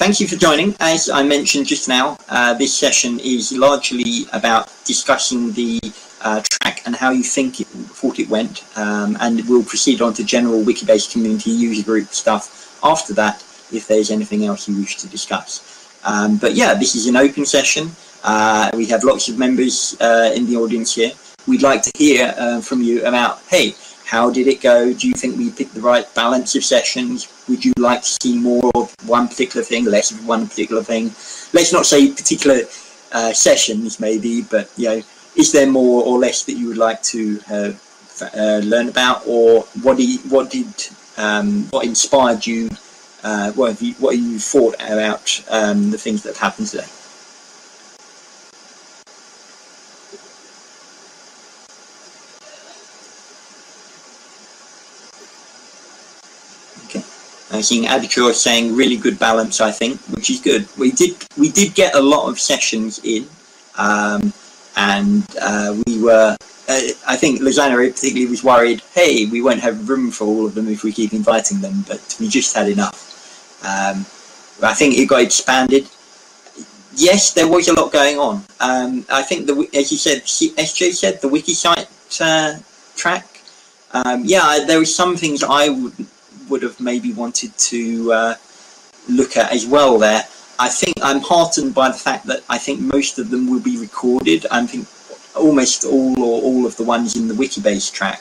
thank you for joining. As I mentioned just now, this session is largely about discussing the track and how you thought it went, and we'll proceed on to general Wikibase Community User Group stuff after that, if there's anything else you wish to discuss. But yeah, this is an open session. We have lots of members in the audience here. We'd like to hear from you about, hey, how did it go? Do you think we picked the right balance of sessions? Would you like to see more of one particular thing, less of one particular thing? Let's not say particular sessions, maybe, but you know, is there more or less that you would like to learn about, or what inspired you? What you thought about the things that have happened today? Seeing Abhijit saying really good balance, I think, which is good. We did get a lot of sessions in, and we were. I think Lozana particularly was worried. Hey, we won't have room for all of them if we keep inviting them, but we just had enough. I think it got expanded. Yes, there was a lot going on. I think as you said, SJ said, the wiki site track. Yeah, there were some things I would have maybe wanted to look at as well there. I think I'm heartened by the fact that I think most of them will be recorded. I think almost all of the ones in the Wikibase track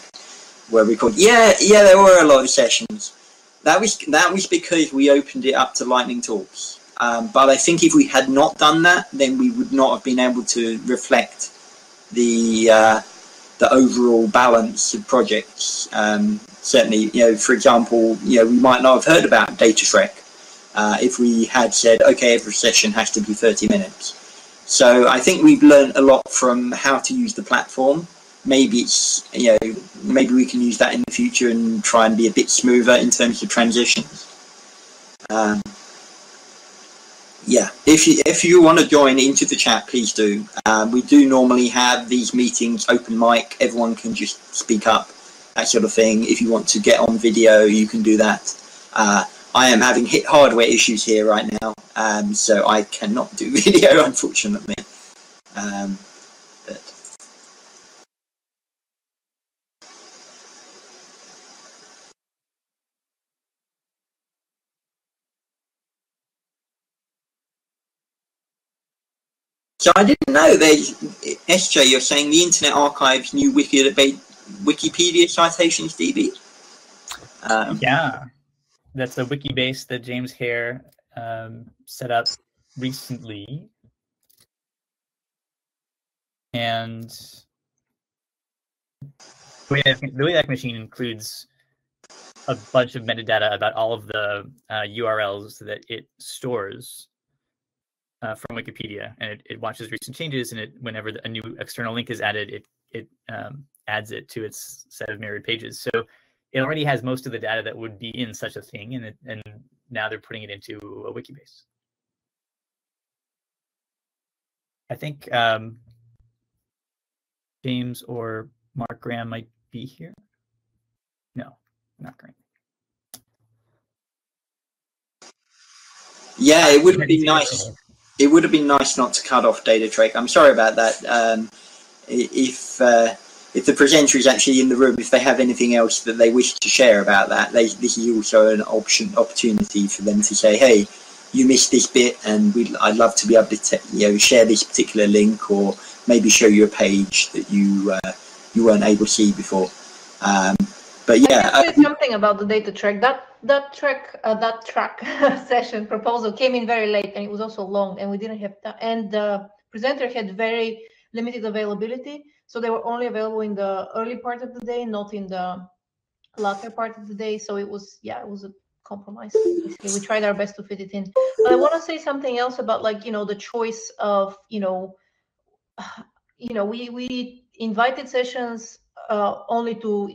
were recorded. Yeah, there were a lot of sessions. That was because we opened it up to Lightning Talks. But I think if we had not done that, then we would not have been able to reflect the overall balance of projects. Certainly, you know, for example, you know, we might not have heard about DataTrek if we had said, okay, every session has to be 30 minutes. So I think we've learned a lot from how to use the platform. Maybe it's, you know, maybe we can use that in the future and try and be a bit smoother in terms of transitions. Yeah, if you want to join into the chat, please do. We do normally have these meetings open mic. Everyone can just speak up, that sort of thing. If you want to get on video, you can do that. I am having hardware issues here right now, so I cannot do video, unfortunately. So I didn't know SJ, you're saying the Internet Archive's new Wikipedia citations DB? Yeah, that's a Wikibase that James Hare set up recently. And the Wayback Machine includes a bunch of metadata about all of the URLs that it stores from Wikipedia, and it watches recent changes, and whenever a new external link is added, it adds it to its set of mirrored pages. So it already has most of the data that would be in such a thing, and now they're putting it into a Wikibase. I think James or Mark Graham might be here. No, not Graham. Yeah, it would have been nice. It would have been nice not to cut off DataTrek. I'm sorry about that. If the presenter is actually in the room, if they have anything else that they wish to share about that, this is also an opportunity for them to say, hey, you missed this bit, and I'd love to be able to share this particular link, or maybe show you a page that you weren't able to see before. But yeah, I can say something about the DataTrek. That track session proposal came in very late, and it was also long, and we didn't have time. And the presenter had very limited availability, so they were only available in the early part of the day, not in the latter part of the day. So it was a compromise. Basically, we tried our best to fit it in. But I want to say something else about, like, the choice of we invited sessions only to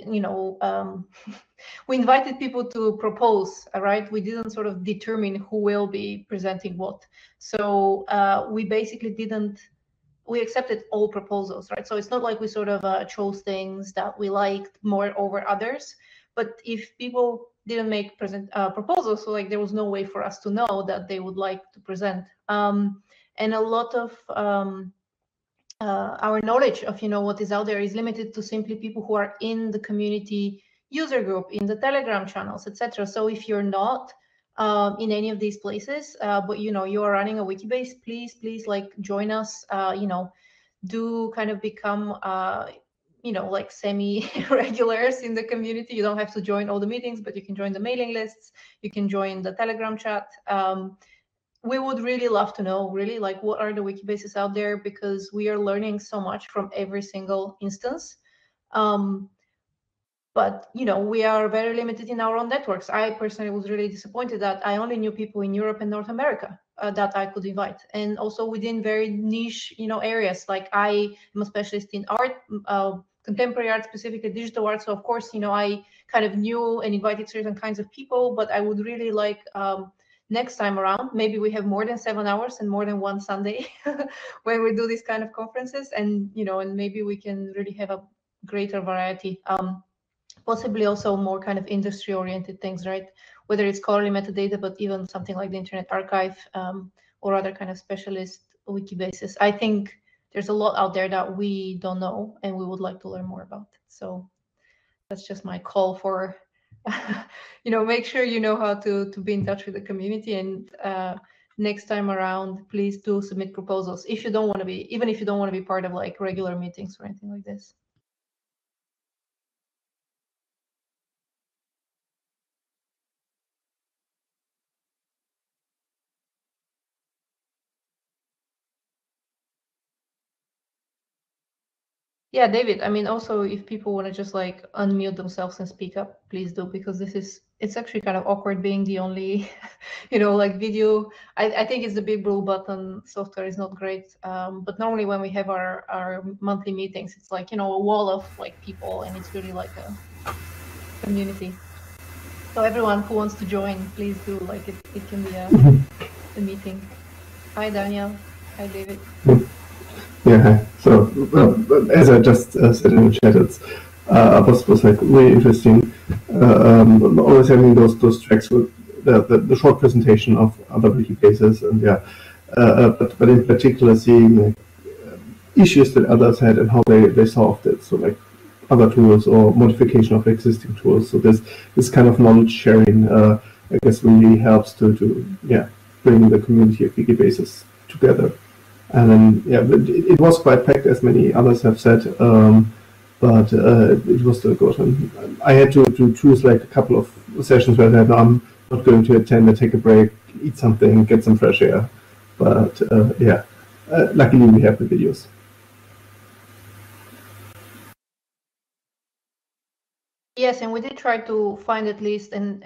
we invited people to propose, right? We didn't sort of determine who will be presenting what. So we basically we accepted all proposals, right? So it's not like we sort of chose things that we liked more over others. But if people didn't make proposals, so like there was no way for us to know that they would like to present. And a lot of our knowledge of what is out there is limited to simply people who are in the community user group, in the Telegram channels, etc. So if you're not in any of these places, but you are running a Wikibase, please like join us. Do kind of become like semi-regulars in the community. You don't have to join all the meetings, but you can join the mailing lists. You can join the Telegram chat. We would really love to know, really, like, what are the Wikibases out there, because we are learning so much from every single instance. But we are very limited in our own networks. I personally was really disappointed that I only knew people in Europe and North America that I could invite, and also within very niche areas. Like, I am a specialist in art, contemporary art, specifically digital art, so of course I kind of knew and invited certain kinds of people. But I would really like next time around, maybe we have more than 7 hours and more than one Sunday when we do these kind of conferences, and and maybe we can really have a greater variety. Possibly also more kind of industry-oriented things, right? Whether it's scholarly metadata, but even something like the Internet Archive or other kind of specialist Wikibases. I think there's a lot out there that we don't know, and we would like to learn more about. So that's just my call for, make sure you know how to be in touch with the community. And next time around, please do submit proposals if you don't want to be, even if you don't want to be part of like regular meetings or anything like this. Yeah, David, I mean, also, if people want to just like unmute themselves and speak up, please do, because it's actually kind of awkward being the only, like video. I think it's the big blue button software is not great. But normally when we have our monthly meetings, it's like, a wall of like people, and it's really like a community. So everyone who wants to join, please do, like it can be a meeting. Hi, Daniel. Hi, David. Yeah, so as I just said in the chat, it's was like really interesting. Always having those tracks with the short presentation of other Wikibases, and yeah, but in particular seeing like, issues that others had and how they solved it. So like other tools or modification of existing tools. So this kind of knowledge sharing, I guess, really helps to bring the community of Wikibases together. And then, yeah, it was quite packed, as many others have said, but it was still good. And I had to choose like a couple of sessions where I said, no, I'm not going to attend, I take a break, eat something, get some fresh air. But luckily we have the videos. Yes, and we did try to find at least and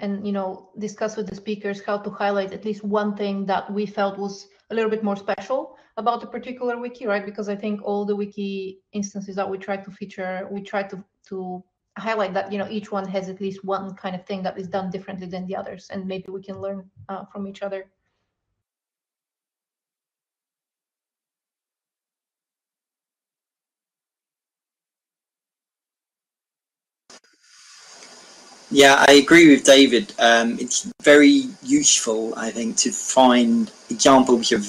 discuss with the speakers how to highlight at least one thing that we felt was a little bit more special about a particular wiki, right? Because I think all the wiki instances that we tried to feature, we tried to highlight that each one has at least one kind of thing that is done differently than the others, and maybe we can learn from each other. Yeah, I agree with David. It's very useful, I think, to find examples of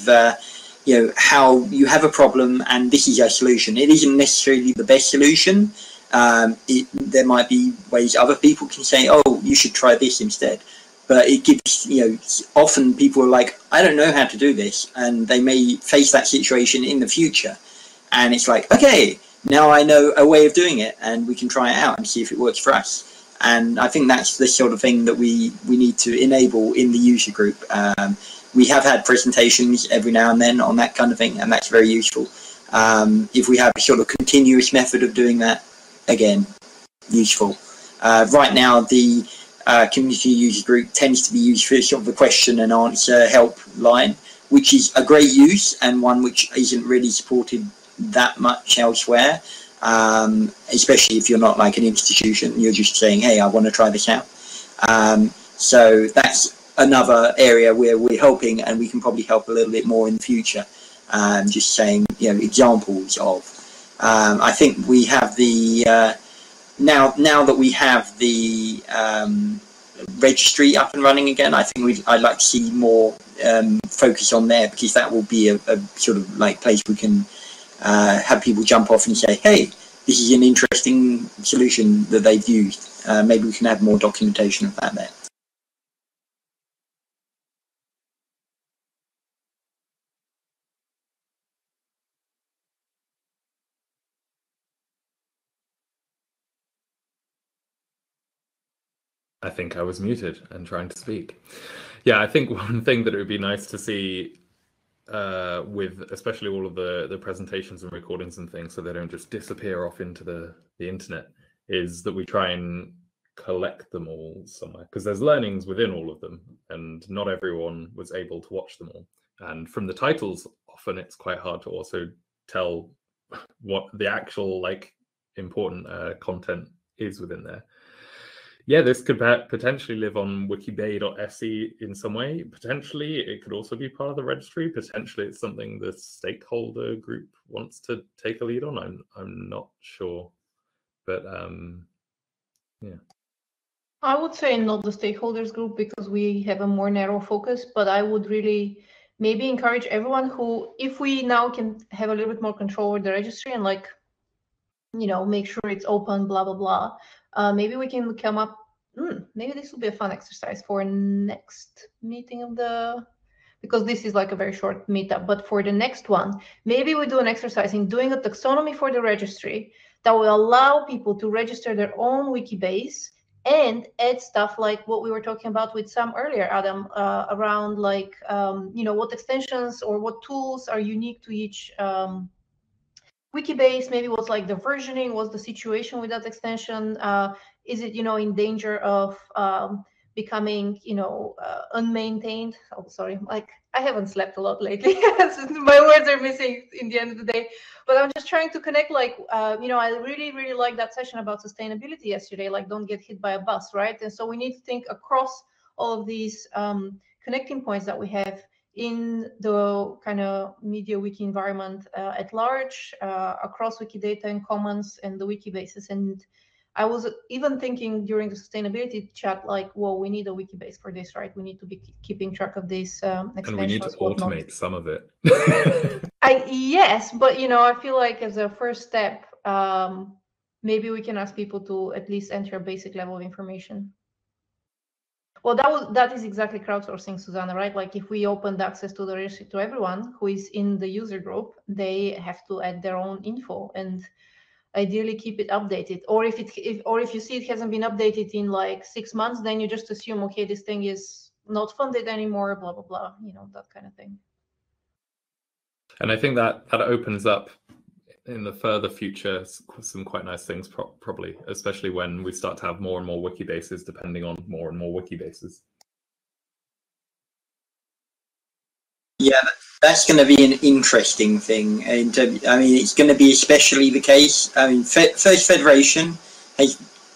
how you have a problem and this is a solution. It isn't necessarily the best solution. There might be ways other people can say, oh, you should try this instead. But it gives, often people are like, I don't know how to do this, and they may face that situation in the future. And it's like, okay, now I know a way of doing it, and we can try it out and see if it works for us. And I think that's the sort of thing that we need to enable in the user group. We have had presentations every now and then on that kind of thing, and that's very useful. If we have a sort of continuous method of doing that, again, useful. Right now, the community user group tends to be used for sort of the question and answer help line, which is a great use and one which isn't really supported that much elsewhere. Especially if you're not like an institution, you're just saying, hey, I want to try this out. So that's another area where we're helping, and we can probably help a little bit more in the future. Just saying, examples of. I think we have the now that we have the registry up and running again. I think I'd like to see more focus on there, because that will be a sort of like place we can have people jump off and say, hey, this is an interesting solution that they've used. Maybe we can have more documentation of that there. I think I was muted and trying to speak. Yeah, I think one thing that it would be nice to see with especially all of the presentations and recordings and things, so they don't just disappear off into the internet, is that we try and collect them all somewhere, because there's learnings within all of them, and not everyone was able to watch them all. And from the titles, often it's quite hard to also tell what the actual like important content is within there. Yeah, this could potentially live on wikibase.se in some way. Potentially, it could also be part of the registry. Potentially, it's something the stakeholder group wants to take a lead on. I'm not sure, but yeah. I would say not the stakeholders group, because we have a more narrow focus, but I would really maybe encourage everyone who, if we now can have a little bit more control over the registry and like, you know, make sure it's open, blah, blah, blah. Maybe we can come up, maybe this will be a fun exercise for next meeting of the, because this is like a very short meetup, but for the next one, maybe we do an exercise in doing a taxonomy for the registry that will allow people to register their own Wikibase and add stuff like what we were talking about with Sam earlier, Adam, around like, you know, what extensions or what tools are unique to each Wikibase, maybe what's like the versioning, what's the situation with that extension, is it, you know, in danger of becoming, you know, unmaintained? Oh, sorry, like I haven't slept a lot lately. My words are missing in the end of the day, but I'm just trying to connect, like, you know, I really like that session about sustainability yesterday, like don't get hit by a bus, right? And so we need to think across all of these connecting points that we have in the kind of media wiki environment at large, across Wikidata and Commons and the Wikibases. And I was even thinking during the sustainability chat, like, well, we need a Wikibase for this, right? We need to be keeping track of these extensions. And we need to automate some of it. Yes, but, you know, I feel like as a first step, maybe we can ask people to at least enter a basic level of information. Well, that is exactly crowdsourcing, Susanna, right? Like if we opened access to the registry to everyone who is in the user group, they have to add their own info and ideally keep it updated. Or if you see it hasn't been updated in like 6 months, then you just assume, okay, this thing is not funded anymore, blah, blah, blah, you know, that kind of thing. And I think that opens up in the further future some quite nice things, probably, especially when we start to have more and more Wikibases depending on more and more Wikibases. Yeah, that's going to be an interesting thing. And I mean, it's going to be especially the case. I mean, First Federation,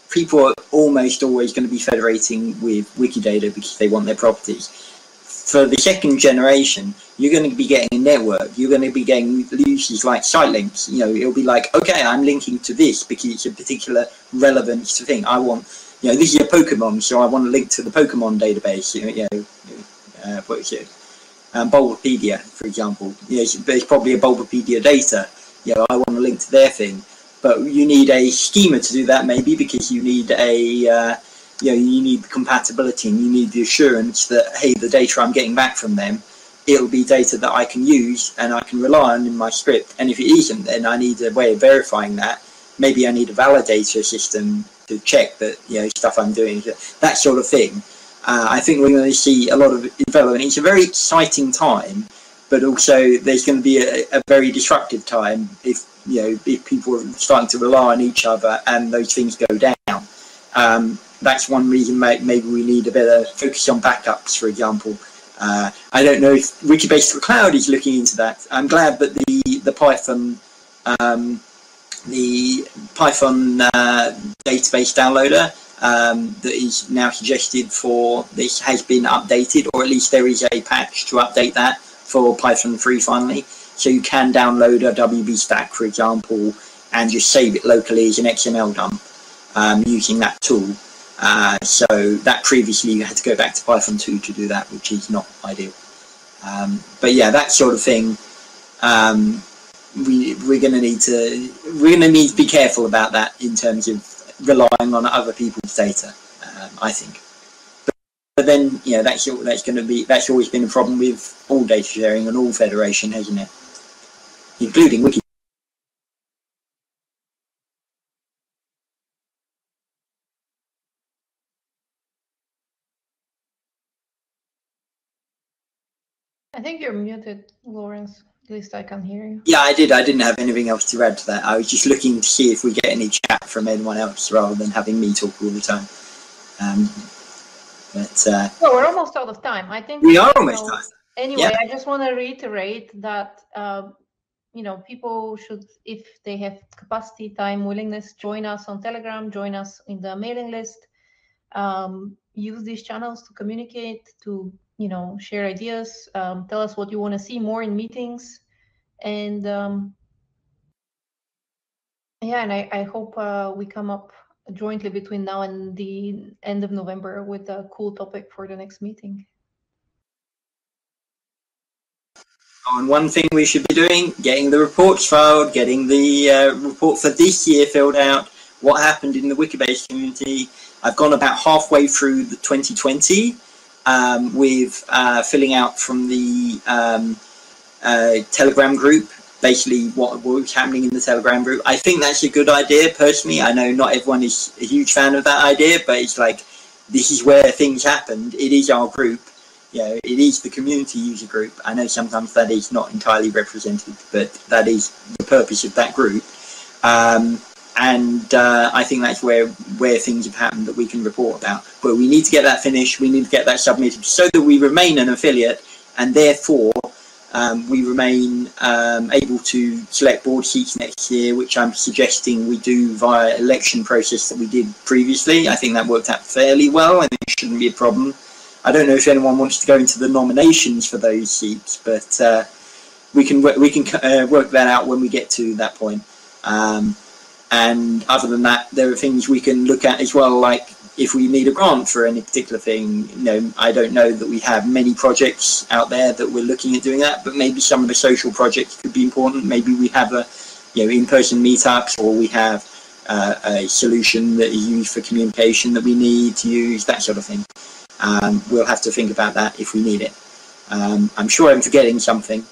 people are almost always going to be federating with Wikidata because they want their properties. For the second generation, you're going to be getting a network. You're going to be getting uses like site links. You know, it'll be like, okay, I'm linking to this because it's a particular relevance thing. I want, you know, this is a Pokemon, so I want to link to the Pokemon database. What is it? Bulbapedia, for example. You know, there's probably a Bulbapedia data. You know, I want to link to their thing, but you need a schema to do that, maybe because you need a you know, you need the compatibility and you need the assurance that, hey, the data I'm getting back from them, it'll be data that I can use and I can rely on in my script. And if it isn't, then I need a way of verifying that. Maybe I need a validator system to check that, you know, stuff I'm doing, that sort of thing. I think we're going to see a lot of development. It's a very exciting time, but also there's going to be a very disruptive time if, you know, if people are starting to rely on each other and those things go down. That's one reason maybe we need a better focus on backups, for example. I don't know if Wikibase for Cloud is looking into that. I'm glad that the Python database downloader that is now suggested for this has been updated, or at least there is a patch to update that for Python 3 finally. So you can download a WB stack, for example, and just save it locally as an XML dump using that tool. So that previously you had to go back to Python 2 to do that, which is not ideal. But yeah, that sort of thing. We're going to need to be careful about that in terms of relying on other people's data. I think. But then, you know, that's always been a problem with all data sharing and all federation, hasn't it? Including Wiki. I think you're muted, Laurence. At least I can hear you. Yeah, I did. I didn't have anything else to add to that. I was just looking to see if we get any chat from anyone else rather than having me talk all the time. Well, we're almost out of time. I think we are almost out. Anyway, yeah. I just want to reiterate that you know, people should, if they have capacity, time, willingness, join us on Telegram, join us in the mailing list. Use these channels to communicate, to, you know, share ideas, tell us what you want to see more in meetings, and yeah, and I hope we come up jointly between now and the end of November with a cool topic for the next meeting. And one thing we should be doing, getting the reports filed, getting the report for this year filled out, what happened in the Wikibase community. I've gone about halfway through the 2020 with filling out from the Telegram group, basically what was happening in the Telegram group. I think that's a good idea, personally. I know not everyone is a huge fan of that idea, but it's like, this is where things happened. It is our group. You know, it is the community user group. I know sometimes that is not entirely represented, but that is the purpose of that group. I think that's where things have happened that we can report about. But we need to get that finished. We need to get that submitted so that we remain an affiliate, and therefore we remain able to select board seats next year, which I'm suggesting we do via election process that we did previously. I think that worked out fairly well, and it shouldn't be a problem. I don't know if anyone wants to go into the nominations for those seats, but we can work that out when we get to that point. And other than that, there are things we can look at as well, like if we need a grant for any particular thing. You know, I don't know that we have many projects out there that we're looking at doing that, but maybe some of the social projects could be important. Maybe we have in-person meetups, or we have a solution that is used for communication that we need to use, that sort of thing. We'll have to think about that if we need it. I'm sure I'm forgetting something.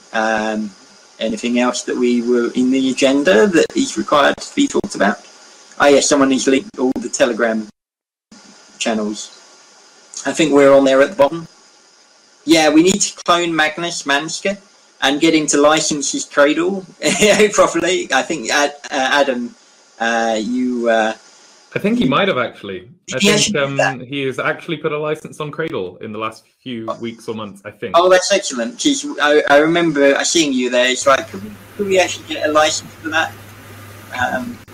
Anything else that we were in the agenda that is required to be talked about? Oh yes, someone needs to link all the Telegram channels. I think we're on there at the bottom. Yeah, we need to clone Magnus Manske and get him to license his Cradle properly. I think Adam, I think he might have actually. I think he has actually put a license on Cradle in the last few weeks or months, I think. Oh, that's excellent. I remember seeing you there. It's like, could we actually get a license for that?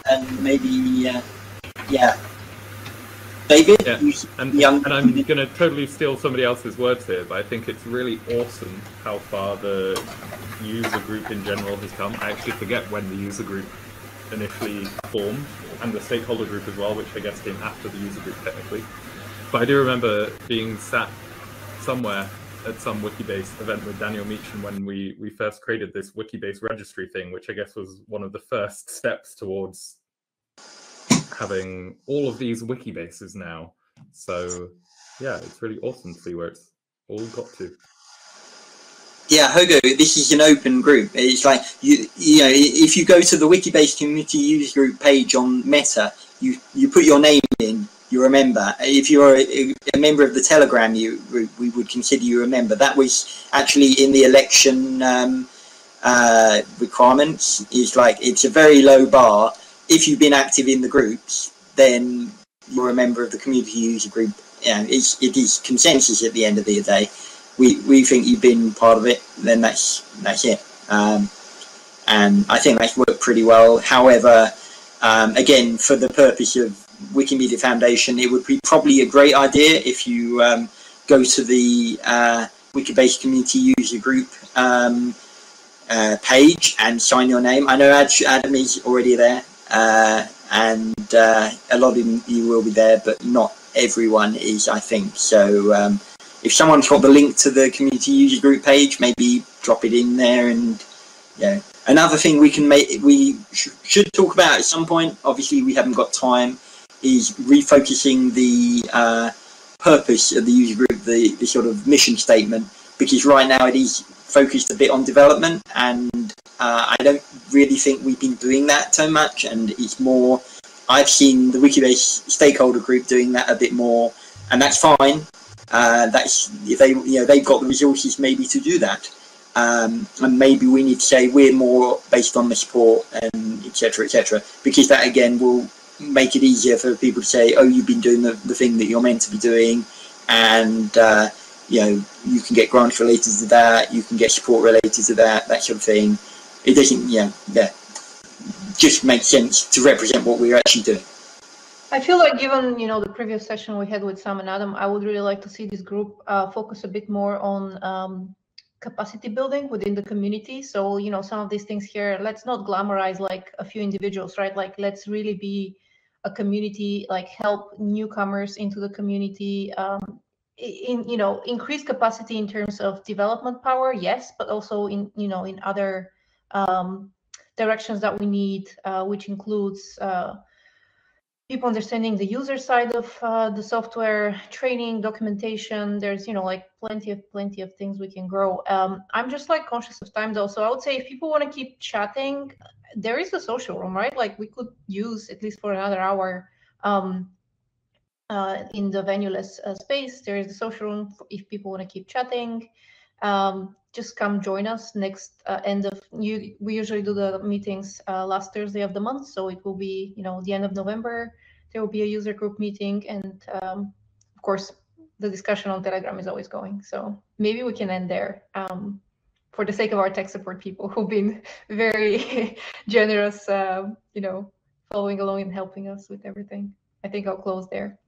And maybe, yeah. David? Yeah. And I'm going to totally steal somebody else's words here, but I think it's really awesome how far the user group in general has come. I actually forget when the user group initially formed, and the stakeholder group as well, which I guess came after the user group technically. But I do remember being sat somewhere at some Wikibase event with Daniel Meachin when we first created this Wikibase registry thing, which I guess was one of the first steps towards having all of these Wikibases now. So yeah, it's really awesome to see where it's all got to. Yeah, Hogo, this is an open group. It's like, you know, if you go to the Wikibase Community User Group page on Meta, you put your name in, you're a member. If you're a member of the Telegram group, we would consider you a member. That was actually in the election requirements. It's like, it's a very low bar. If you've been active in the groups, then you're a member of the Community User Group. You know, it is consensus at the end of the day. We think you've been part of it, then that's it. And I think that's worked pretty well. However, again, for the purpose of Wikimedia Foundation, it would be probably a great idea if you go to the Wikibase Community User Group page and sign your name. I know Adam is already there, and a lot of you will be there, but not everyone is, I think. So if someone's got the link to the community user group page, maybe drop it in there. And yeah, another thing we should talk about at some point, obviously we haven't got time, is refocusing the purpose of the user group, the sort of mission statement, because right now it is focused a bit on development, and I don't really think we've been doing that so much, and it's more, I've seen the Wikibase stakeholder group doing that a bit more, and that's fine. That's if they, they've got the resources maybe to do that, and maybe we need to say we're more based on the support and etc., because that again will make it easier for people to say, oh, you've been doing the thing that you're meant to be doing, and you can get grants related to that, you can get support related to that sort of thing. It doesn't, just makes sense to represent what we're actually doing. I feel like, given the previous session we had with Sam and Adam, I would really like to see this group focus a bit more on capacity building within the community. So some of these things here, let's not glamorize like a few individuals, right? Like, let's really be a community, like help newcomers into the community, increase capacity in terms of development power, yes, but also in in other directions that we need, which includes people understanding the user side of the software, training, documentation. There's like plenty of things we can grow. I'm just like conscious of time though, so I would say if people want to keep chatting, there is a social room, right? Like, we could use at least for another hour in the venue-less space. There is a social room if people want to keep chatting. Just come join us next we usually do the meetings last Thursday of the month, so it will be the end of November. There will be a user group meeting, and of course the discussion on Telegram is always going, so maybe we can end there for the sake of our tech support people who've been very generous, following along and helping us with everything. I think I'll close there.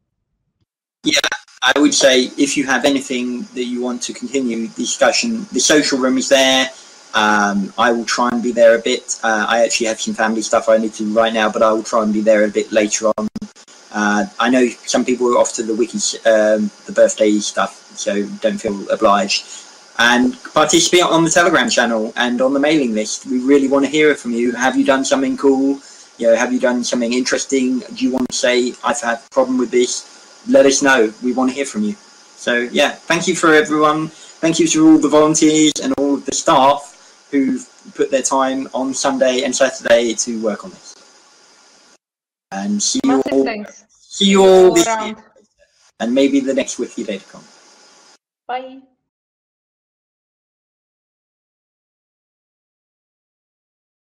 Yeah, I would say if you have anything that you want to continue discussion, the social room is there. I will try and be there a bit. I actually have some family stuff I need to do right now, but I will try and be there a bit later on. I know some people are off to the the birthday stuff, so don't feel obliged. And participate on the Telegram channel and on the mailing list. We really want to hear from you. Have you done something cool? Have you done something interesting? Do you want to say, I've had a problem with this? Let us know. We want to hear from you. So yeah, thank you for everyone. Thank you to all the volunteers and all of the staff who've put their time on Sunday and Saturday to work on this. And see you all. Thanks. See you all this year, and maybe the next WikidataCon. Bye.